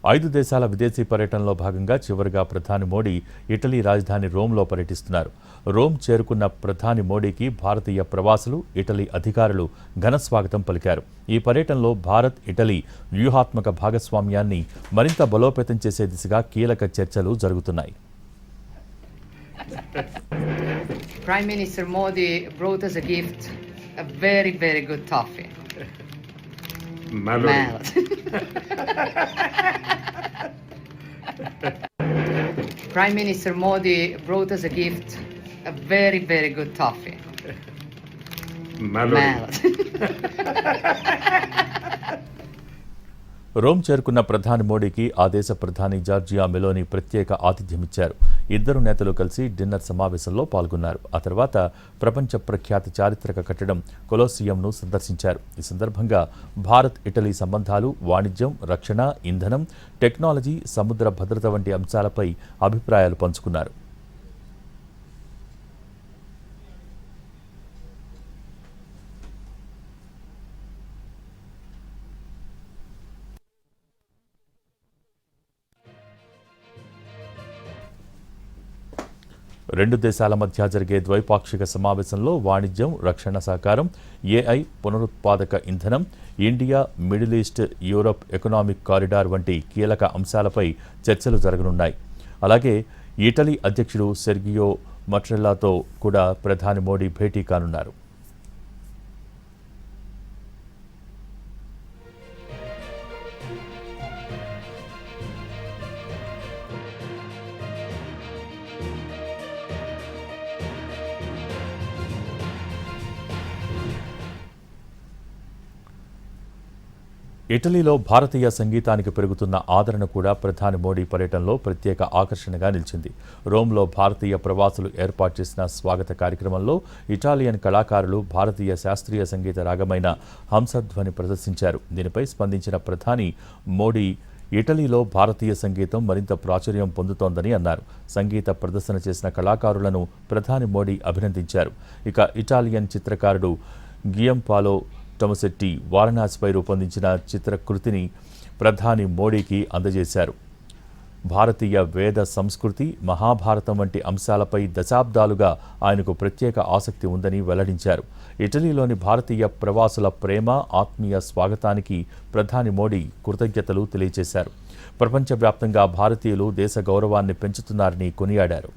5 దేశాల విదేశీ పర్యటనలో భాగంగా చివరిగా ప్రధాని మోడీ ఇటలీ రాజధాని రోమ్లో పర్యటిస్తున్నారు. రోమ్ చేరుకున్న ప్రధాని మోడీకి భారతీయ ప్రవాసులు, ఇటలీ అధికారులు ఘన స్వాగతం పలికారు. ఈ పర్యటనలో భారత్, ఇటలీ వ్యూహాత్మక భాగస్వామ్యాన్ని మరింత బలోపేతం చేసే దిశగా కీలక చర్చలు జరుగుతున్నాయి. Prime Minister Modi brought us a gift, a very, very good toffee. Mallory. Prime Minister Modi brought us a gift, a very, very good toffee. Mallory. Rome చేరుకున్న ప్రధాని మోడీకి ఆ దేశ ప్రధాని జార్జియా మెలోనీ ప్రత్యేక ఆతిథ్యమిచ్చారు. ఇద్దరు నేతలు కలిసి డిన్నర్ సమావేశంలో పాల్గొన్నారు. ఆ తర్వాత ప్రపంచ ప్రఖ్యాత చారిత్రక కట్టడం కొలోసియంను సందర్శించారు. ఈ సందర్భంగా భారత్, ఇటలీ సంబంధాలు, వాణిజ్యం, రక్షణ, ఇంధనం, టెక్నాలజీ, సముద్ర భద్రత వంటి అంశాలపై అభిప్రాయాలు పంచుకున్నారు. రెండు దేశాల మధ్య జరిగే ద్వైపాక్షిక సమావేశంలో వాణిజ్యం, రక్షణ సహకారం, ఏఐ, పునరుత్పాదక ఇంధనం, India, middle east, Europe economic corridor వంటి కీలక అంశాలపై చర్చలు జరగనున్నాయి. అలాగే ఇటలీ అధ్యక్షుడు సెర్గియో మట్రెల్లాతో కూడా ప్రధాని మోడీ భేటీ కానున్నారు. ఇటలీలో భారతీయ సంగీతానికి పెరుగుతున్న ఆదరణ కూడా ప్రధాని మోడీ పర్యటనలో ప్రత్యేక ఆకర్షణగా నిలిచింది. రోమ్లో భారతీయ ప్రవాసులు ఏర్పాటు చేసిన స్వాగత కార్యక్రమంలో ఇటాలియన్ కళాకారులు భారతీయ శాస్త్రీయ సంగీత రాగమైన హంసధ్వని ప్రదర్శించారు. దీనిపై స్పందించిన ప్రధాని మోడీ ఇటలీలో భారతీయ సంగీతం మరింత ప్రాచుర్యం పొందుతోందని అన్నారు. సంగీత ప్రదర్శన చేసిన కళాకారులను ప్రధాని మోడీ అభినందించారు. ఇక ఇటాలియన్ చిత్రకారుడు గియంపాలో టొమసెట్టి వారణాసిపై రూపొందించిన చిత్రకృతిని ప్రధాని మోడీకి అందజేశారు. భారతీయ వేద సంస్కృతి, మహాభారతం వంటి అంశాలపై దశాబ్దాలుగా ఆయనకు ప్రత్యేక ఆసక్తి ఉందని వెల్లడించారు. ఇటలీలోని భారతీయ ప్రవాసుల ప్రేమ, ఆత్మీయ స్వాగతానికి ప్రధాని మోడీ కృతజ్ఞతలు తెలియజేశారు. ప్రపంచవ్యాప్తంగా భారతీయులు దేశ గౌరవాన్ని పెంచుతున్నారని కొనియాడారు.